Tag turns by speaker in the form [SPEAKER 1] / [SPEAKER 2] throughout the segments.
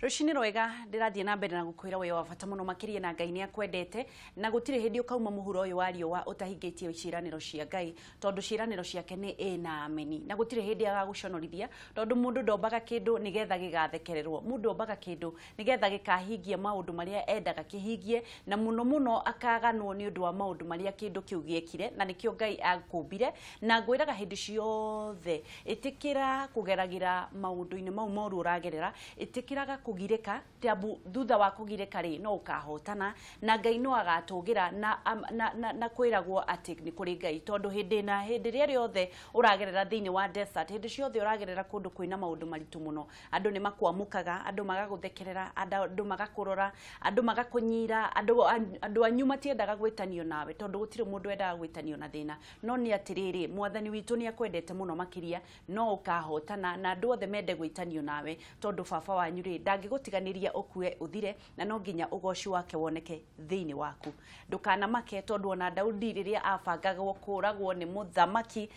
[SPEAKER 1] Rushini rwega ndirathie na mbere na gukwira we wa bata muno makirie na Ngai ni akwendete na gutire hindi ukauma muhuro uyu wa riwa utahingitie ciiraniro cia Ngai tondu ciiraniro ciake ni ena ameni na gutire hindi agaguconorithia tondu mundu ndombaga kindu nigetha gigathekererwo mundu ndombaga kindu nigetha gikahingie maundu maria endaga kihingie na muno akaganwo ni undu wa maundu maria kindu kiu giekire na nikio Ngai akumbire na ngwiraga hindi ciothe itikira kugeragira maundu-ini mau moru uragerera itikiraga kugireka tabu thutha wa kugireka ri no ukahotana na Ngai no agatugira na kwiragwo ati ni kuri Ngai tondu hindi ria riothe uragerera thiini wa desert hindi ciothe uragerera kundu kwina maundu maritu muno andu ni makwamukaga andu magaguthekerera andu magakurora andu magakunyira andu anyu matiendaga gwitanio nawe tondu gutire mundu endaga gwitanio na thina no ni atiriri mwathani witu ni akwendete muno makiria no ukahotana na andu othe mende gwitanio nawe tondu baba wanyu ri ndangigutiganiria ukue uthire na no nginya ugoci wake woneke thiini waku ndukana make tondu ona Daudi riria abangagwo kuragwo ni muthamaki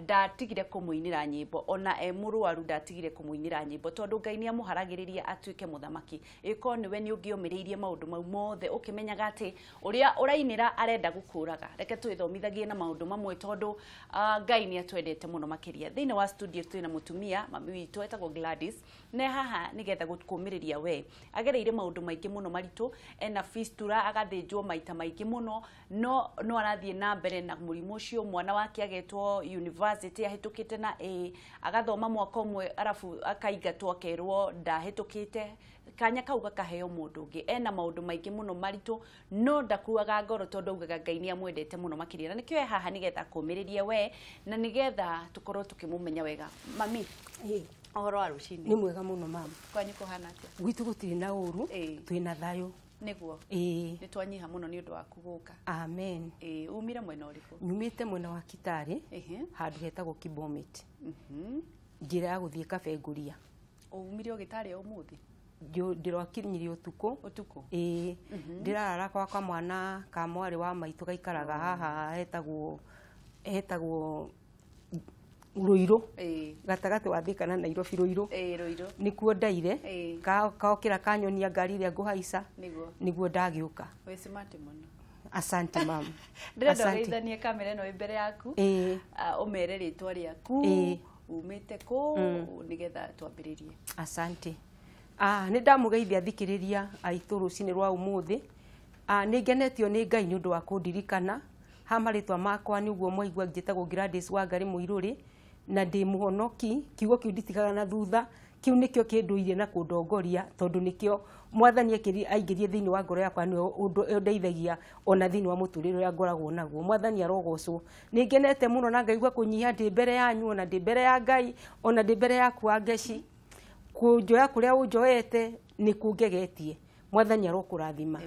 [SPEAKER 1] ndatigire kumuinira nyimbo ona murwaru ndatigire kumuinira nyimbo tondu Ngai ni amuharagiriria atuike muthamaki iko niwe ni ungiomiriirie maundu mau mothe ukimenyaga ati uria urainira arenda gukuraga reke twithomithagie na maundu mamwe tondu Ngai ni atwendete muno makiria thiini wa studio twina mutumia mami witu etagwo Gladys ne haha nigetha gukumiriria we agereire maundu maingi muno maritu ena fistula agathinjwo maita maingi muno no arathie na mbere na murimu ucio mwana wake agetwo university ahitukite na agathoma mwaka umwe arafu akaigatwo akerwo ndahitukite kanya kauga kaheo mundu ungi ena maundu maingi muno maritu no ndakuaga ngoro tondu ugaga Ngai ni amwendete muno makiria na nikio haha nigetha kumiriria we na nigetha tukorwo tukimumenya wega mami ohoro wa rucini
[SPEAKER 2] ni mwega muno mama
[SPEAKER 1] kwanyu kuhana atia
[SPEAKER 2] gwitu gutiri na uru twina thayo
[SPEAKER 1] niguo ni twanyiha muno ni undu wa kuguka
[SPEAKER 2] amen
[SPEAKER 1] umire mwena uriku
[SPEAKER 2] nyumite mwena wa Kitare handu hetagwo Kibomit njira ya guthie Kabenguria
[SPEAKER 1] umire Gitare umuthi
[SPEAKER 2] ndirwakinyire utuku ndirarara kwa mwana ka mwari wa maitu gaikaraga haha hetagwo Ruiro gatagati wa Thika na Nairobi Ruiro nikuo ndaire kaokira kanyonia ngari ria nguhaica niguo ndagiuka
[SPEAKER 1] we smart muno
[SPEAKER 2] asante mama
[SPEAKER 1] ndĩrenda ũgeithanie kamera ĩno mbere yaku umere ritwa riaku umite ku nigetha twambiririe
[SPEAKER 2] asante ni ndamugeithia thikiriria aitu rucini rwa umuthi ni ngenetio ni Ngai ni undu wa kundirikana ha maritwa makwa ni uguo mwaigua ngitagwo Grace Wangari muiruri na ndi muhonoki kiugo kiu nditigaga na thutha kiu nikio kinduirie na kundongoria tondu nikio mwathani ekiri aingirie thiini wa ngoro yakwa ni undeithagia ona thiini wa muturire ya ngoragwo naguo mwathani arogocwo ningenete muno na ngaigua kunyiha ndi mbere yanyu ona ndi mbere ya Ngai ona ndi mbere yaku angeci kunjoya kuria unjoete ni kungegetie mwathani arokurathima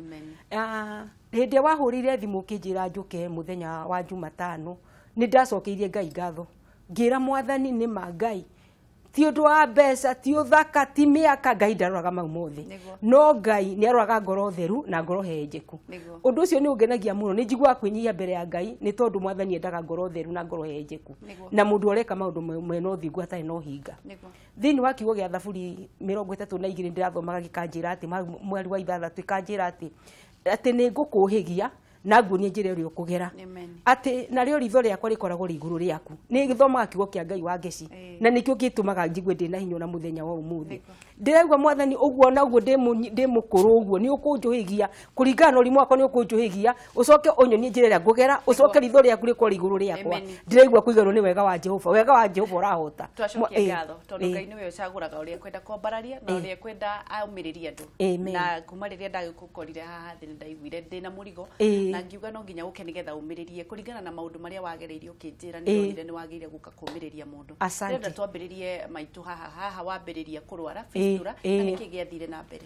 [SPEAKER 2] hindi wahurire thimu kinjira njuke muthenya wa Jumatano ni ndacokeirie Ngai ngatho ngira mwathani ni Ngai ti undu wa mbeca ti uthaka ti miaka Ngai ndaroraga mau mothe no Ngai ni aroraga ngoro theru na ngoro henjeku undu ucio ni ungenagia muno ni njigua kwinyia mbere ya Ngai ni tondu mwathani endaga ngoro theru na ngoro henjeku na mundu oreka maundu mwena uthingu atari no hinga thiini wa kiugo gia Thaburi 32 ndirathomaga gikanjira ati mweri wa 6 ikanjira ati ni ngukuhigia na nguo ni njire uri ukugera ati na rio ritho riakwa rikoragwo riguru riaku ni githomaga kiugo kia Ngai wa ngeci na nikio gitumaga njigwe ndi na hinya na muthenya wa umuthi ndiregwa mwathani uguo na uguo ndi mukuru uguo ni ukunjuhigia kuringana urimu wakwa ni ukunjuhigia ucoke unyonie njire ria ngugera ucoke ritho riaku riko riguru riakwa ndiregwa kuigarwo ni wega wa Jehova urahota
[SPEAKER 1] twacokia ngatho tondu Ngai niwe ucaguraga uria kwenda kwambararia na uria kwenda aumiriria andu na kuma riria ndagikukorire haha thini ndaiguire ndina murigo na ngiuga no nginya guke nigetha umiririe kuringana na maundu maria wagereirio kinjira ni wagire guka kumiriria mundu ndenda twambiririe maitu haha wambiriria kurwara fistula na kigiathire na mbere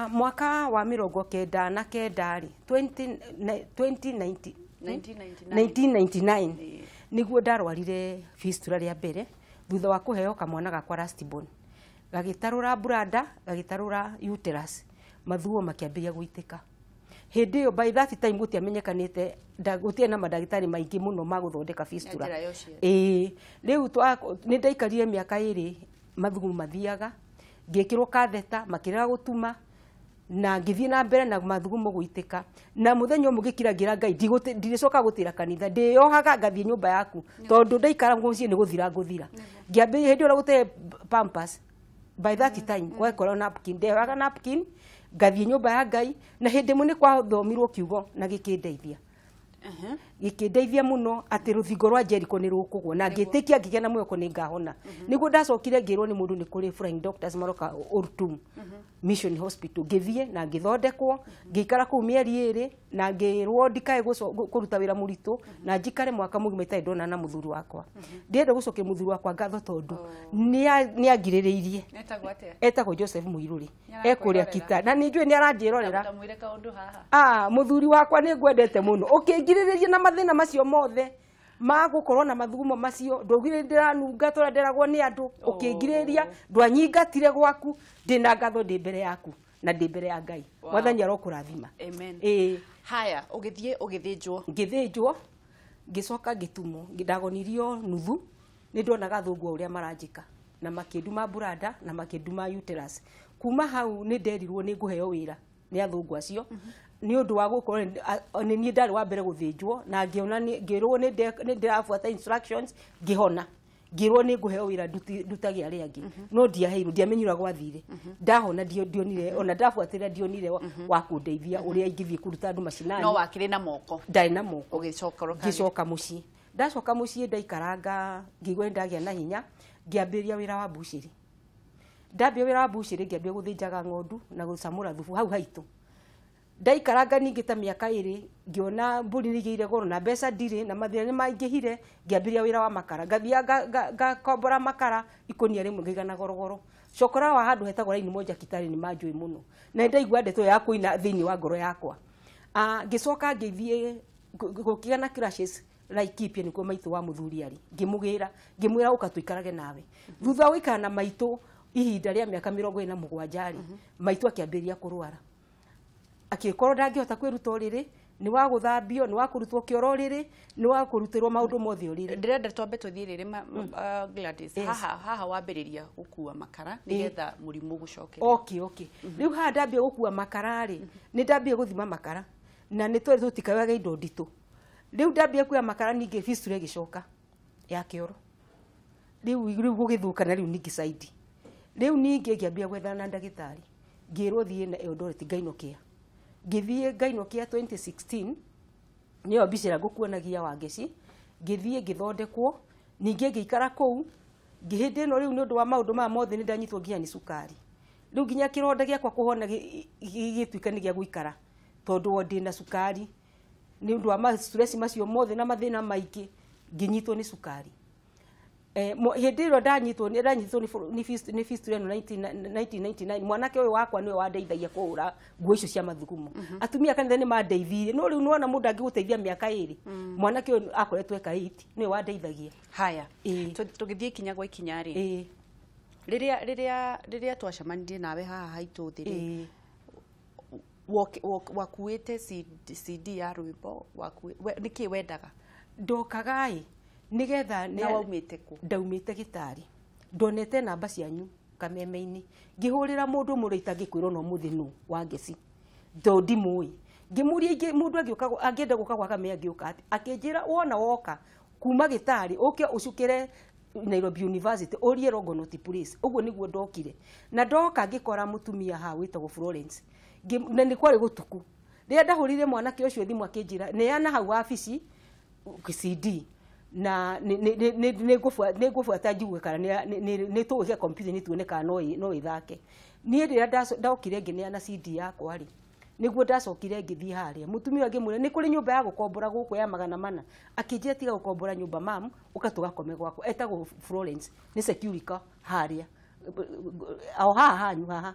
[SPEAKER 2] mwaka wa 1999 ri 1999 niguo ndarwarire fistula ria mbere thutha wa kuheo kamwana gakwa last born gagitarura brada gagitarura uterus mathuo makiambiria guitika hindi yo by that time gutiamenyekanite gutie na madagitari maingi muno maguthondeka fistula riu ni ndaikarire miaka iri mathugumu mathiaga ngekirwo katheta makirega gutuma na ngithie na mbere na mathugumo guiteka na muthenya umwe ngikiragira Ngai ndiricoka gutira kanitha ndiohaga ngathie nyumba yaku tondu ndaikara mucii ni guthira nguthira ngiambi hindi ora gute pampers by that time kwa kora napkin ndehaga napkin ngathie nyumba ya Ngai na hindi mune kwa thomirwo kiugo na gikindeithia gikindeithia muno ati ruthingo rwa Jericho ni rukugwo na ngitikia ngigena mweko ni ngahona niguo ndacokire ngirwo ni mundu ni kuri flying doctors maroka Ortum Mission Hospital ngithie na ngithondekwo ngikara ku mieri iri na ngirwo ndikae kuruta wira muritu na njikare mwaka mugima itai ndona na muthuri wakwa ndiende gucoke muthuri wakwa ngatho tondu ni angiririirie etagwo Joseph Muiruri ekuria kita na ni njui ni aranjirorera muthuri wakwa ni ngwendete muno ukingiriririe na mathina macio mothe magukorwo na mathugumo macio ndogire ndiranunga tora nderagwo ni andu ukingiriria ndwanyingatire gwaku ndina ngatho ndi mbere yaku na ndi mbere ya Ngai mwathani arokurathima
[SPEAKER 1] amen haya ugithinjwo
[SPEAKER 2] ngicoka ngitumo ngidagonirio nuthu ni ndonaga thungu uria maranjika na makinduma burada na makinduma uterus kuma hau ni nderirwo ni nguheo wira ni athungu acio ni undu wa gukorwo ni ni ndari wa mbere guthinjwo na ngiona ngirwo ni ndirafuata instructions ngihona ngirwo ni nguheo wira ndutagia ari angi no ndiaheirwo ndiamenyura gwathire ndahona ndionire ona ndafuatira ndionire wa kundeithia uria ingithie kuruta andu macinani
[SPEAKER 1] no wakire na moko
[SPEAKER 2] ndai na moko
[SPEAKER 1] gicoka
[SPEAKER 2] mucii ndacoka mucii ndaikaranga ngigwe ndagia na hinya ngiambiria wira wa bushiri ndambia wira wa bushiri ngiambia guthinjaga ng'ondu na gucamura thubu hau haitu ndaikaranga ningi ta miaka iri ngiona mburi nigire goro na mbeca ndire na mathina ni maingihire ngiambiria wira wa makara ngathia ngakombora makara ikonia rimwe ngigana gorogoro cokora wa handu hetagwo raini moja kitari ni manjui muno na ndaigua ndeto ya kuina thini wa ngoro yakwa ngicoka ngithie gukigana crashes Laikipia nikuo maitu wa muthuri ari ngimwira uka tuikarage nawe thutha wikara na maitu ihinda ria miaka 47 ari maitu akiambiria kurwara akikorwo ndangihota kwiruta uriri ni wa guthambio ni wa kurutwo kioro riri ni wa kurutirwo maundu mothe uriri
[SPEAKER 1] ndirenda twambe tuthie riri Gladys haha wambiriria gukua makara nigetha murimu gucokera
[SPEAKER 2] okay riu ha ndambia gukua makara ri ni ndambia guthima makara na ni twari tutikawaga indo nditu riu ndambia kuya makara ninge fistule gicoka ya kioro riu gugithuka na riu ningi side riu ninge ngiambia gwethana na ndagitari ngirwo thie na Eldoret gainokia ngithie gainokia 2016 niyo bicira ngukuonagia wa ngeci ngithie ngithondekwo ninge ngikara kou ngihinde no riu ni undu wa maundu ma mothe ni ndanyitwo nginya ni sukari riu nginya kironda giakwa kuhona gituika ni gia guikara tondu wo ndina sukari ni undu wa stress macio mothe na mathina maingi nginyitwo ni sukari hindi ro ndanyitwo ni fistule no 1999 mwanake uyu wakwa niwe wandeithagia kuhura nguo icio cia mathugumo atumia kanitha ni mandeithirie no riu nuona mundu angiguteithia miaka iri mwanake uyu akoretwe eka 8 niwe wandeithagia
[SPEAKER 1] haya tugithie kinya gwa ikinya ri riria twacamanirie nawe haha haitu thiri wakuite CD ya rwimbo niki wendaga
[SPEAKER 2] ndokagai nigetha
[SPEAKER 1] na waumite ku
[SPEAKER 2] ndaumite gitari ndonete namba cianyu kameme-ini ngihurira mundu murita ngikwirwo no muthinu wa ngeci ndondi mui ngimuria mundu angienda guka gwa kamea ngiuka ati akinjira wona woka kuma gitari uke ucukire Nairobi University orie Longonot Police uguo niguo ndokire na ndoka ngikora mutumia ha witagwo Florence na ni kwari gutuku ria ndahurire mwanake ucio thimu akinjira ne yana hau wabici CD na ne ngufuata njigwe kana ne tuge computer ni tuone kana no ithake nie ria ndokire ngineana CD yakwa ri niguo ndacokire ngithie haria mutumia ngimwira ni kuri nyumba ya gukombora guku ya 400 akinjira tiga gukombora nyumba mam ukatuga kome gwako etagwo Florence ni security haria au hanyu haha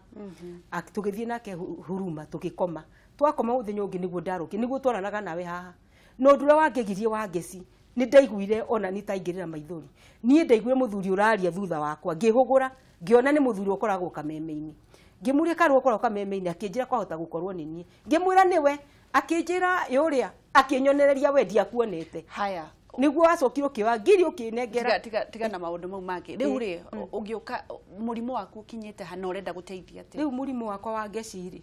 [SPEAKER 2] tugithie nake huruma tugikoma twakoma uthenya ungi niguo ndaruki niguo twaranaga nawe haha no ndura wangegirie wa ngeci ni ndaiguire ona nitaingirira maithori nie ndaiguire muthuri uraria thutha wakwa ngihugura ngiona ni muthuri ukoragwo kameme-ini ngimuria karu ukoragwo kameme-ini akinjira kwahota gukorwo ni nie ngimwira niwe akinjira yuria akinyonereria wendi akuonete
[SPEAKER 1] haya
[SPEAKER 2] niguo acokire kiwa ngiri ukinengera
[SPEAKER 1] tiga na maundu mau mangĩ rĩu rĩ ũngĩũka mũrimũ waku ũkinyĩte hana ũrenda gũteithia atĩ
[SPEAKER 2] rĩu mũrimũ wakwa wa ngeci rĩ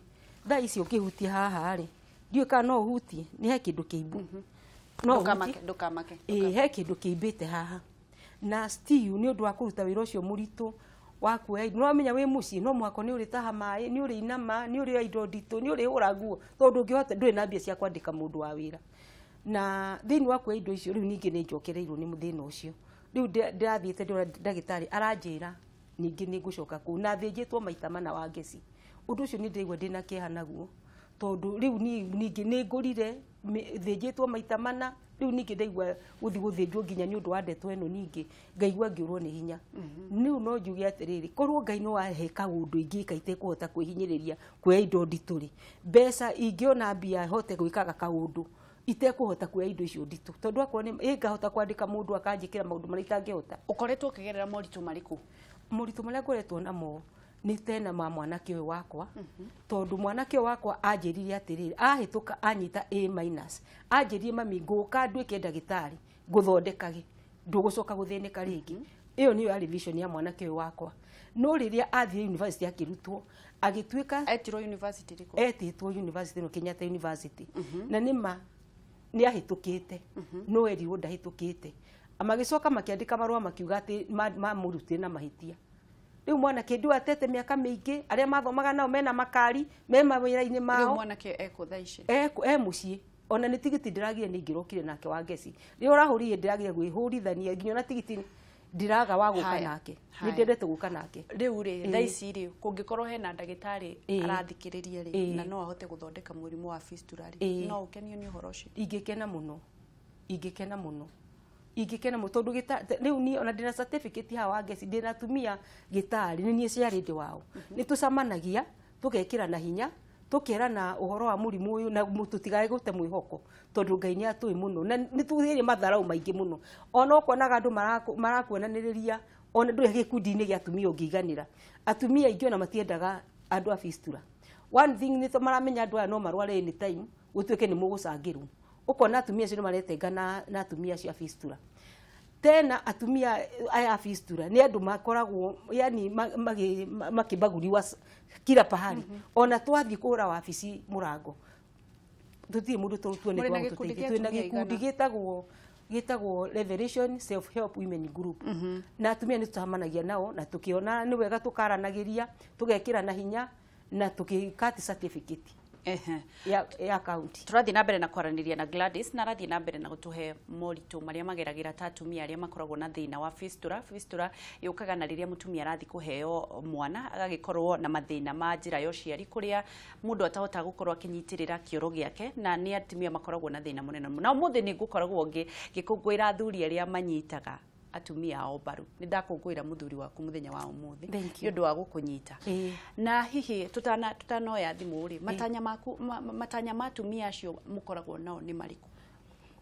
[SPEAKER 2] thaa ici ũkĩhutia haha rĩ ndiũĩ kana no ũhutie nĩ he kĩndũ kĩimbu no
[SPEAKER 1] ndũkamake
[SPEAKER 2] he kĩndũ kĩimbĩte haha na still nĩ ũndũ wa kũruta wĩra ũcio mũritũ wa kuoya no amenya wĩ mũciĩ no mwako nĩ ũrĩ taha maĩ nĩ ũrĩ inama nĩ ũrĩ indo nditũ nĩ ũrĩ hũra nguo tondũ ũngĩhota ndũrĩ na mbia cia kwandĩka mũndũ wa wĩra na thĩinĩ wa kuoya indo icio rĩu ningĩ nĩ njokereirwo nĩ thĩna ũcio rĩu ndĩrathiĩte ndĩra ndagĩtarĩ aranjĩra ningĩ nĩ ngũcoka kũu na thĩnjĩtwo maita mana wa ngeci ũndũ ũcio nĩ ndĩraigua ndĩna kĩeha naguo tondũ rĩu ningĩ nĩ ngũrire thĩnjĩtwo maita mana rĩu ningĩ ndaigua gũthĩnjwo nginya nĩ ũndũ wa ndeto ĩno ningĩ ngaigua ngĩũrwo nĩ hinya rĩu no njuge atĩrĩrĩ korwo Ngai no ahe kaũndũ ingĩka itekũhota kwĩhinyĩrĩria kuoya indo nditũ rĩ mbeca ingĩona mbia hote gwĩkaga kaũndũ itekũhota kuoya indo icio nditũ tondũ akorwo nĩ ngahota kwandĩka mũndũ akanjĩkĩra maũndũ marĩa itangĩhota
[SPEAKER 1] ũkoretwo ũkĩgerera moritũ marĩkũ
[SPEAKER 2] moritũ marĩa ngoretwo namo nĩ tena mwanake ũyũ wakwa tondũ mwanake ũyũ wakwa anjĩrire atĩrĩrĩ ahĩtũka anyita A- anjĩrire mami ngũka nduĩke ndagĩtarĩ ngũthondekage ndũgũcoka gũthĩnĩka rĩngĩ ĩyo nĩyo yarĩ vision ya mwanake ũyũ wakwa no rĩrĩa athiĩ university akĩrutwo agĩtuĩka
[SPEAKER 1] etirwo university rĩkũ
[SPEAKER 2] etĩtwo university no Kenyatta University na nĩma nĩ ahĩtũkĩte no erirwo ndahĩtũkĩte magĩcoka makĩandĩka marũa makiuga atĩ mamũrutire na mahĩtia rĩu mwanake ndũ atete mĩaka mĩingĩ arĩa mathomaga nao mena makari me mawĩra-inĩ mao
[SPEAKER 1] rĩu mwanake eko thaa ici
[SPEAKER 2] mũciĩ ona nĩ tigiti ndĩragire nĩ ingĩrokire nake wa ngeci rĩu ũrahũrire ndĩragire gwĩhũrithania nginya na tigiti ndiraga wa gũka nake nĩ ndendete gũka nake
[SPEAKER 1] rĩu rĩ thaa ici rĩ kũngĩkorwo hena ndagĩtarĩ arathikĩrĩria rĩ na no ahote gũthondeka mũrimũ wa fistula rĩ no ũkenio nĩ ũhoro ũcio
[SPEAKER 2] ingĩkena mũno tondũ rĩu niĩ ona ndĩna certificate haha wa ngeci ndĩna atumia gĩtarĩ nĩ niĩ ciarĩ ndĩ wao nĩ tũcamanagia tũgekĩra na hinya tũkerana ũhoro wa mũrimũ ũyũ na tũtigae gũte mwĩhoko tondũ Ngai nĩ atũĩ mũno na nĩ tũthĩrĩ matharau maingĩ mũno ona ũkonaga andũ marakuonanĩrĩria ona ndũrĩ gĩkundi-inĩ gĩa atumia ũngĩiganĩra atumia aingĩ ona matiendaga andũ a fistula one thing nĩ maramenya andũ aya no marware anytime gũtuĩke nĩ mũgũcangĩrwo ukona atumia acio maretenga na atumia acio a fistula tena atumia aya a fistula ni andu makoragwo yani makibaguriwa kila pahali ona twathi kura wabici murango tutie mundu tuone kwa tuteithie twina gikundi gitagwo Revelation Self Help Women Group na atumia ni tutamanagia nao na tukiona ni wega tukaranagiria tugekira na hinya na tukikati certificate ya county
[SPEAKER 1] turathi na mbere na kwaraniria na Gladys na rathi na mbere na gutuhe moritu maria mageragira ta atumia aria makoragwo na thina wa fistula yukaga na riria mutumia arathi kuheo mwana agagikorwo na mathina ma njira ya uciari kuria mundu atahota gukorwo akinyitirira kioro giake na ni atumia makoragwo na thina munene na umuthi ni gukoragwo ngikungwira athuri aria manyitaga atumia ao baru ni ndakungwira muthuri waku muthenya wa umuthi ni undu wa gukunyita na hihi tutanoya thimu ri matanya ma atumia acio mukoragwo nao ni mariku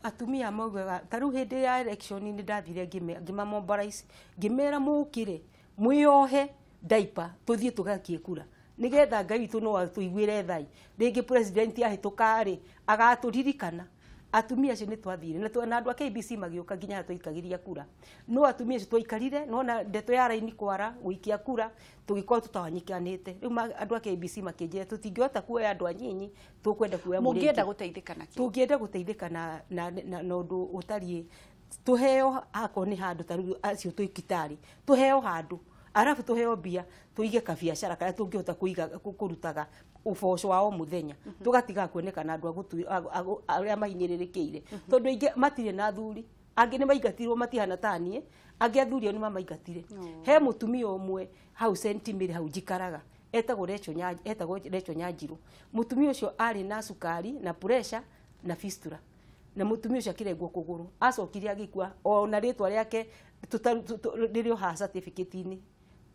[SPEAKER 2] atumia maugaga taru hindi ya election ni ndathire ngima mobilize ngimera mukire mwiyohe diaper tuthie tugakie kura nigetha Ngai witu no atuiguire thai ringi president ahitukari agaturirikana atumia acio ni twathire na andu a KBC magioka nginya tuikagiria kura no atumia acio twaikarire no na ndeto ya raini kwara guikia kura tugikorwo tutawanyikanite riu andu a KBC makinjira tutingihota kuoya andu anyinyi tukwenda kuoya
[SPEAKER 1] mungienda guteithikana ki
[SPEAKER 2] tungienda guteithikana na undu utari tuheo hako ni handu taru acio tuikitari tuheo handu arafu tuheo bia tuige ka biashara kana tungihota kuiga kurutaga uboco wao muthenya tugatiga kuonekana andu aria mahinyĩrĩrĩkĩire tondu ingi matire na thuri angi ni maigatirwo matihana tanie angi athuri ni mamaigatire he mutumia umwe hau sentimiri hau jikaraga etagwo Recho Nyanjiru mutumia ucio ari na sukari na pressure na fistula na mutumia ucio akirengwo kuguru acokire agikua ona ritwa riake ririo ha certificate-ini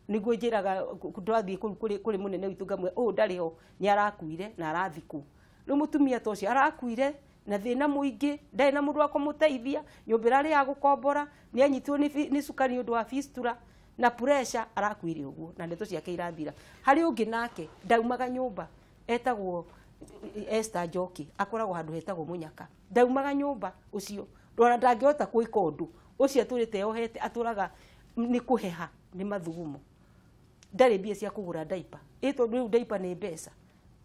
[SPEAKER 2] niguo njiraga twathie kuri munene witu ngamwe ndariho ni arakuire na arathiku riu mutumia tocio arakuire na thina muingi ndai na mundu wa kumuteithia nyumbira ri ya gukombora ni anyitirwo ni sukari undu wa fistula na pressure arakuire uguo na ndeto ciake irathira hari ungi nake ndaumaga nyumba etagwo Esther Njoki akoragwo handu hetagwo Munyaka ndaumaga nyumba ucio ndona ndangihota gwika undu ucio aturite yohete aturaga ni kuheha ni mathugumo ndari mbia cia kugura diaper ito riu diaper ni mbeca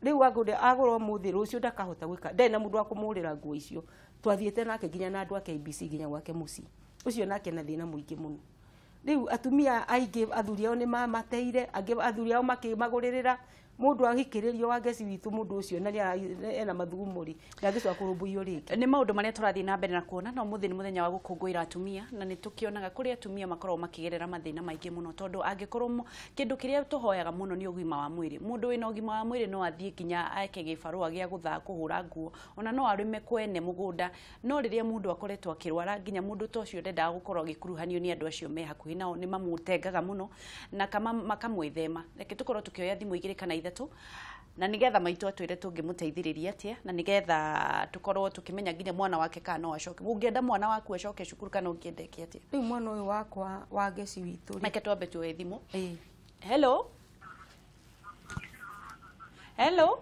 [SPEAKER 2] riu agurwo muthi rucio ndakahota gwika ndari na mundu wa kumurira nguo icio twathiete nake nginya na andu ake IBC nginya gwake muci ucio nake na thina muingi muno riu atumia aingi athuri ao ni mamateire angi athuri ao makimagurira mundu ahikiririo wa ngeci witu mundu ucio na ena mathugumuri ndangicwa kurumbuio ringi
[SPEAKER 1] ni maundu maria turathii na mbere na kuona no muthi ni muthenya wa gukungwira atumia na ni tukionaga kuri atumia makorwo makigerera mathina maingi muno tondu angikorwo kindu kiria tuhoyaga muno ni ugima wa mwiri mundu wina ugima wa mwiri no athie kinya ake gibarua gia guthaa kuhura nguo ona no arime kwene mugunda no riria mundu akoretwo akirwara nginya mundu tocio ndendaga gukorwo gikuruhanio ni andu acio me hakuhi nao ni mamutengaga muno na kama makamwithema reke tukorwo tukioya thimu igiri kana ithatu na nigetha maitu atwire tungimuteithiriria atia na nigetha tukorwo tukimenya nginya mwana wake kana no acoke ungienda mwana waku acoke cukuru kana ungiendeke atia
[SPEAKER 2] riu mwana uyu wakwa wa ngeci witu
[SPEAKER 1] reke twambe tuoye thimu hello hello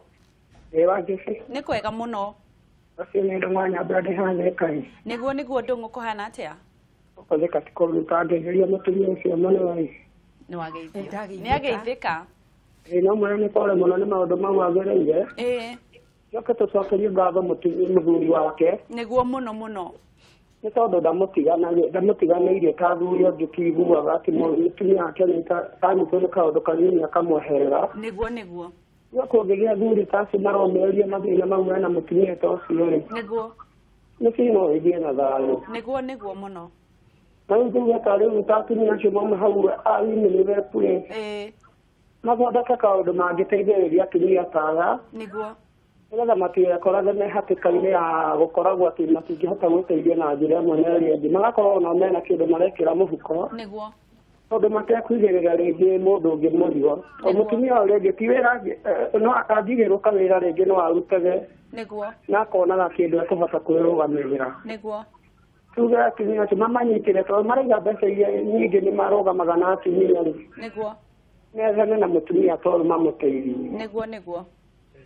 [SPEAKER 3] wa ngeci
[SPEAKER 1] ni kwega muno
[SPEAKER 3] acio ni ndumanya brade hane kai
[SPEAKER 1] niguo ndungu kuhana atia
[SPEAKER 3] ukozeka tikoruta ngeria mutumia ucio muno wai
[SPEAKER 1] ni wageithio ni ageithika
[SPEAKER 3] no mwana ni pole muno ni maundu mau agereire yoke tucokerie ngatho muthuri wake
[SPEAKER 1] niguo muno
[SPEAKER 3] ni tondu ndamutiganeirie ta thuri ongi kiguaga ati mutumia wake anyitwo ni kaundu kanini akamweherera
[SPEAKER 1] niguo
[SPEAKER 3] no kungigia thuri taci maromeria mathina mau mena mutumia ta ucio ri
[SPEAKER 1] niguo
[SPEAKER 3] ni cino ithie na thayu
[SPEAKER 1] niguo muno
[SPEAKER 3] na nduga ta riu tatumia acio maume hau aimĩrĩre kure mathondeka kaundu mangĩteithĩrĩria atumia taga
[SPEAKER 1] niguo
[SPEAKER 3] nigetha matigakorage me hatĩka-inĩ ya gũkoragwo atĩ matingĩhota gwĩteithia na njĩra ĩmwe na ĩrĩa ĩngĩ magakorwo nao mena kĩndũ marekĩra mũhuko
[SPEAKER 1] niguo
[SPEAKER 3] tondũ matekwigĩrĩra rĩngĩ mũndũ ũngĩ mũrigo o mũtumia ũrĩa ũngĩ ti wĩra no angĩgĩrũka wĩra rĩngĩ no arutage
[SPEAKER 1] niguo
[SPEAKER 3] na akonaga kĩndũ ekũhota kwĩrũgamĩrĩra
[SPEAKER 1] niguo
[SPEAKER 3] tuge atumia acio mamanyitĩre tondũ maraiga mbeca iria nyingĩ nĩ marũgamaga na atumia rĩ
[SPEAKER 1] niguo
[SPEAKER 3] methane na mutumia tondũ mamũteithie
[SPEAKER 1] niguo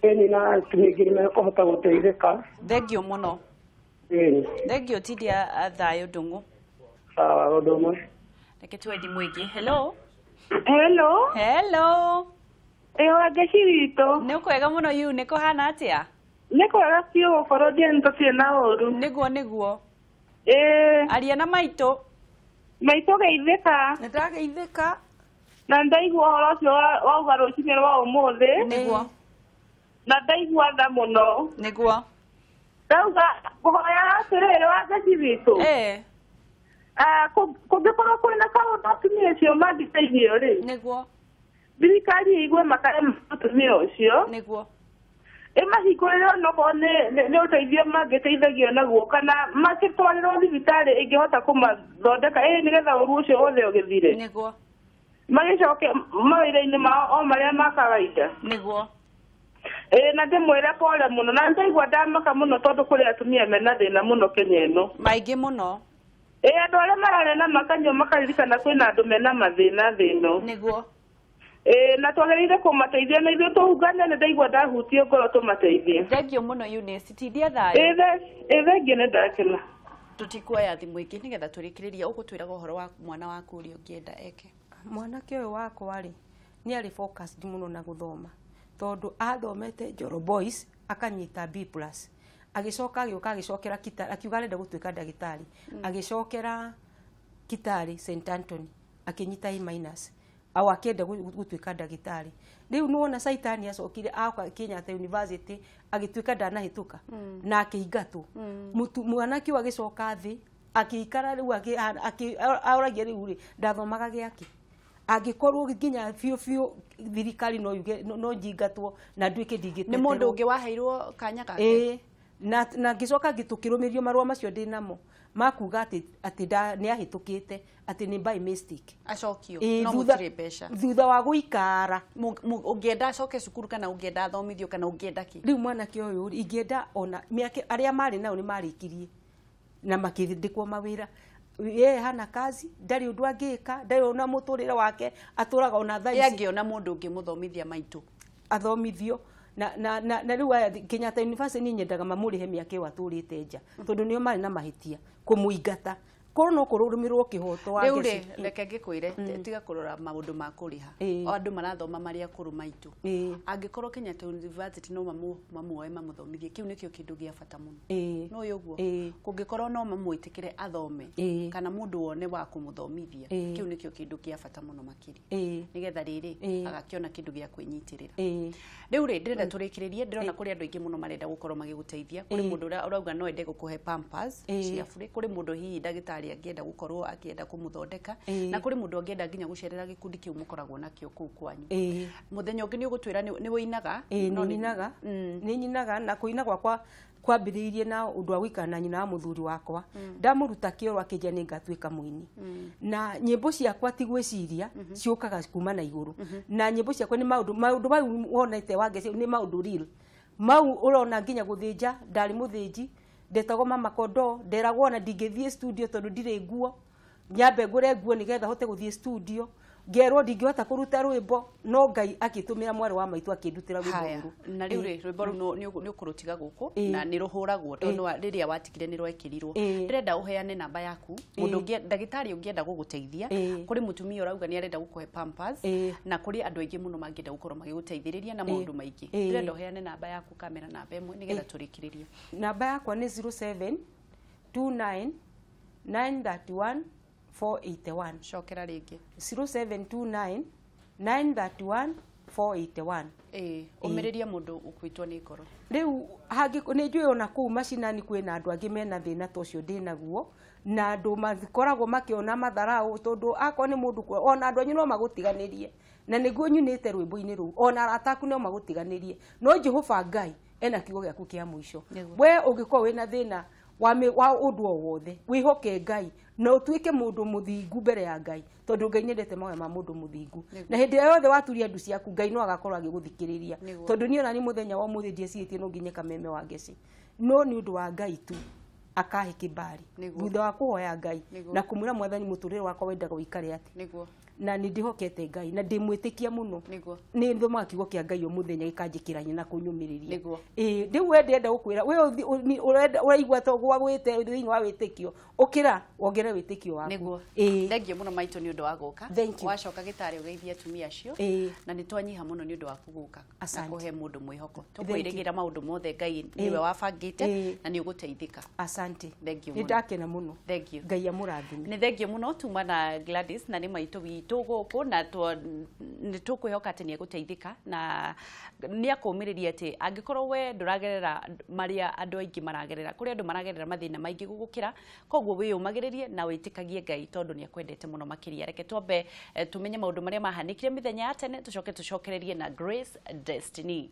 [SPEAKER 3] ĩni na atumia aingĩ nĩmekũhota gũteithĩka
[SPEAKER 1] thengio muno
[SPEAKER 3] ĩni
[SPEAKER 1] thengio tidia thayo ndungu
[SPEAKER 3] sawa ũndũ ũmwe
[SPEAKER 1] reke tuoye thimu ĩngĩ hello
[SPEAKER 4] wa ngeci witũ
[SPEAKER 1] nĩ kwega muno yu nĩ kũhana atia
[SPEAKER 4] nĩ kwega biũ gũkorwo ndiĩ nĩ tũtirĩ na ũru
[SPEAKER 1] niguo aria na maitũ
[SPEAKER 4] geithĩka
[SPEAKER 2] nĩ ndageithĩka
[SPEAKER 4] na ndaigua ũhoro ũcio wauga rũcinĩ rwa ũmũthĩ
[SPEAKER 1] niguo
[SPEAKER 4] na ndaigua tha mũno
[SPEAKER 1] niguo
[SPEAKER 4] ndauga kũhoya atĩrĩrĩ wa ngeci witũ kũngĩkorwo kwĩna kaũndũ atumia acio mangĩteithio rĩ
[SPEAKER 1] niguo
[SPEAKER 4] thirikari ĩigue makarema atumia ũcio
[SPEAKER 1] niguo
[SPEAKER 4] ĩmahingũrĩre onokorwo nĩ ũteithio mangĩteithagio naguo kana magĩtwarĩrwo thibitarĩ ĩngĩhota kũmathondeka nĩgetha ũru ũcio wothe ũgĩthire
[SPEAKER 1] niguo
[SPEAKER 4] magĩcoke mawĩra-inĩ mao o marĩa ma kawaida
[SPEAKER 1] niguo
[SPEAKER 4] na ndĩmwĩre pole mũno na ndaigua ndamaka mũno tondũ kũrĩ atumia mena thĩna mũno Kenya ĩno
[SPEAKER 1] maingĩ mũno
[SPEAKER 4] andũ arĩa mararĩ na makanyua makaririkana kwĩna andũ mena mathĩna thĩno
[SPEAKER 1] niguo
[SPEAKER 4] na twagĩrĩire kũmateithia na ithuĩ tũhungane nĩ ndaigua ndahutio ngoro tũmateithie
[SPEAKER 1] thengio mũno Eunice tithia thayo
[SPEAKER 4] thengio nĩ ndakena
[SPEAKER 1] tutikuoya thimu ĩngĩ nĩgetha tũrĩkĩrĩria ũgũtwĩraga ũhoro wa mwana waku ũrĩa ũngĩenda eke
[SPEAKER 2] mwanake ũyũ wakwa rĩ nĩ arĩ focused mũno na gũthoma tondu athomete Njoro Boys akanyita B+ agicoka agĩũka agĩcokera Kitale akiuga arenda gũtuĩka ndagĩtarĩ agĩcokera Kitale St Anthony akinyita A- au akĩenda gũtuĩka ndagĩtarĩ rĩu nĩwona Saitani acokire aka Kenyatta University agĩtuĩka ndanahĩtũka na akĩingatwo mwanake ũyũ agĩcoka thĩ akĩikara rĩu aũragia rĩu rĩ ndathomaga gĩake angikorwo nginya biũ thirikari no yuge no njingatwo na nduĩke ndingĩteterwo
[SPEAKER 1] nĩ mũndũ ũngĩ waheirwo kanya gake
[SPEAKER 2] na ngicoka ngĩtũkĩrũmĩrio marũa macio ndĩ namo makuga atĩ nĩ ahĩtũkĩte atĩ nĩ by mistake
[SPEAKER 1] acokio no mũtirĩ mbeca
[SPEAKER 2] thutha wa gũikara
[SPEAKER 1] ũngĩenda acoke cukuru kana ũngĩenda athomithio kana ũngĩenda ki
[SPEAKER 2] rĩu mwanake ũyũ ingĩenda ona mĩaka arĩa marĩ nao nĩ marĩkirie na makĩndĩkwo mawĩra hana kazi ndari undu angika ndari ona muturire wake aturaga ona thaa ici
[SPEAKER 1] angiona mundu ungi muthomithia maitu
[SPEAKER 2] athomithio na riu aya Kenyatta University ni nyendaga mamurihe miaka wa turite nja tondu nio mari na mahitia kumuingata korwo no kurumirwo kihoto wa
[SPEAKER 1] gesi reke ngikwire tiga kurora maundu ma kuriha o andu marathoma maria kuru maitu angikorwo Kenyatta University no mamuoe mamuthomithie kiu nikio kindu gia bata muno no yoguo kungikorwo no mamwitikire athome kana mundu wone wa kumuthomithia kiu nikio kindu gia bata muno makiri nigetha riri agakiona kindu gia kwinyitirira riu ri ndirenda turikiririe ndirona kuri andu aingi muno marenda gukorwo magiguteithia kuri mundu urauga no ende gukuhe pampers cia free kuri mundu hihi ndagitari angienda gukorwo akienda kumuthondeka na kuri mundu angienda nginya gucerera gikundi kiu mukoragwo nakio kuu kwanyu muthenya ungi ni ugutwira ni winaga
[SPEAKER 2] no ni nyinaga na kuina gwakwa kwambiriirie na undu wa gwikana nyina wa muthuri wakwa ndamuruta kioro akija ni ngatwika muini na nyimbo ciakwa ti gwiciria ciukaga kuma na iguru na nyimbo ciakwa ni maundu bau wonete wangeci ni maundu real mau urona nginya guthinja ndari muthinji ndetagwo mama kondo nderagwo na ndingithie studio tondu ndire nguo nyambe ngure nguo nigetha hote guthie studio ngerwo ndingihota kuruta rwimbo no Ngai akitumira mwari wa maitu akindutira rwimbo
[SPEAKER 1] na riu rwimbo ni ukurutiga guku na ni ruhuragwo tondu riria watikire ni rwekirirwo ndirenda uheane namba yaku mundu ndagitari ungienda guguteithia kuri mutumia urauga ni arenda gukuhe pampers na kuri andu aingi muno mangienda gukorwo magiguteithiriria na maundu maingi ndirenda uheane namba yaku kamera namba imwe nigetha turikiririe
[SPEAKER 2] namba yakwa ni 0729 931 481
[SPEAKER 1] shokera ringi
[SPEAKER 2] 0729 931 481
[SPEAKER 1] umiriria mundu ukwitwo ni ngoro
[SPEAKER 2] riu hangi ni njui ona kuu macinani kwina andu angi mena thina tocio ndinaguo na andu makoragwo makiona matharau tondu akwa ni mundu ona andu anyu no magutiganirie na niguo nyunite rwimbo-ini ru ona arataku no magutiganirie no Jehova Ngai ena kiugo giaku kia muico we ungikorwo wina thina wa undu o wothe wihoke Ngai no tuike mundu muthingu mbere ya Ngai tondu Ngai nyendete mawe ma mundu muthingu na hindi yothe waturia ndu ciaku Ngai no agakorwo agiguthikiriria tondu ni ona ni muthenya wa muthi ndiecitie no nginya kameme wa ngeci no ni undu wa Ngai tu akahe kibali thutha wa kuhoya Ngai na kumwira mwathani muturire wakwa wendaga uikare ati na ni ndihokete Ngai na ndimwitikia muno ni nthoma kiugo kia Ngai o muthenya gikanjikiranya na kunyumiriria ndiu we ndenda gukwira we uraigwa to gwagwite thiini wa witikio ukira wongere witikio waku
[SPEAKER 1] thengio muno maitu ni undu wa guka wacoka gitari ugeithia atumia acio na ni twanyiha muno ni undu wa kuguka na kuhe mundu mwihoko tukwirigira maundu mothe Ngai niwe wabangite na ni uguteithika
[SPEAKER 2] asante
[SPEAKER 1] thengio
[SPEAKER 2] muno ndakena muno
[SPEAKER 1] thengio
[SPEAKER 2] Ngai amurathime
[SPEAKER 1] ni thengio muno tuma na Gladys na ni maitu tuguku na ni tukwihoka ati ni eguteithika na ni akumiriria ati angikorwo we nduragerera maria andu aingi maragerera kuri andu maragerera mathina maingi gugukira koguo we umagiririe na witikagie Ngai tondu ni akwendete muno makiria reke twambe tumenye maundu maria mahanikire mithenya ya tene tucokererie na Grace Destiny.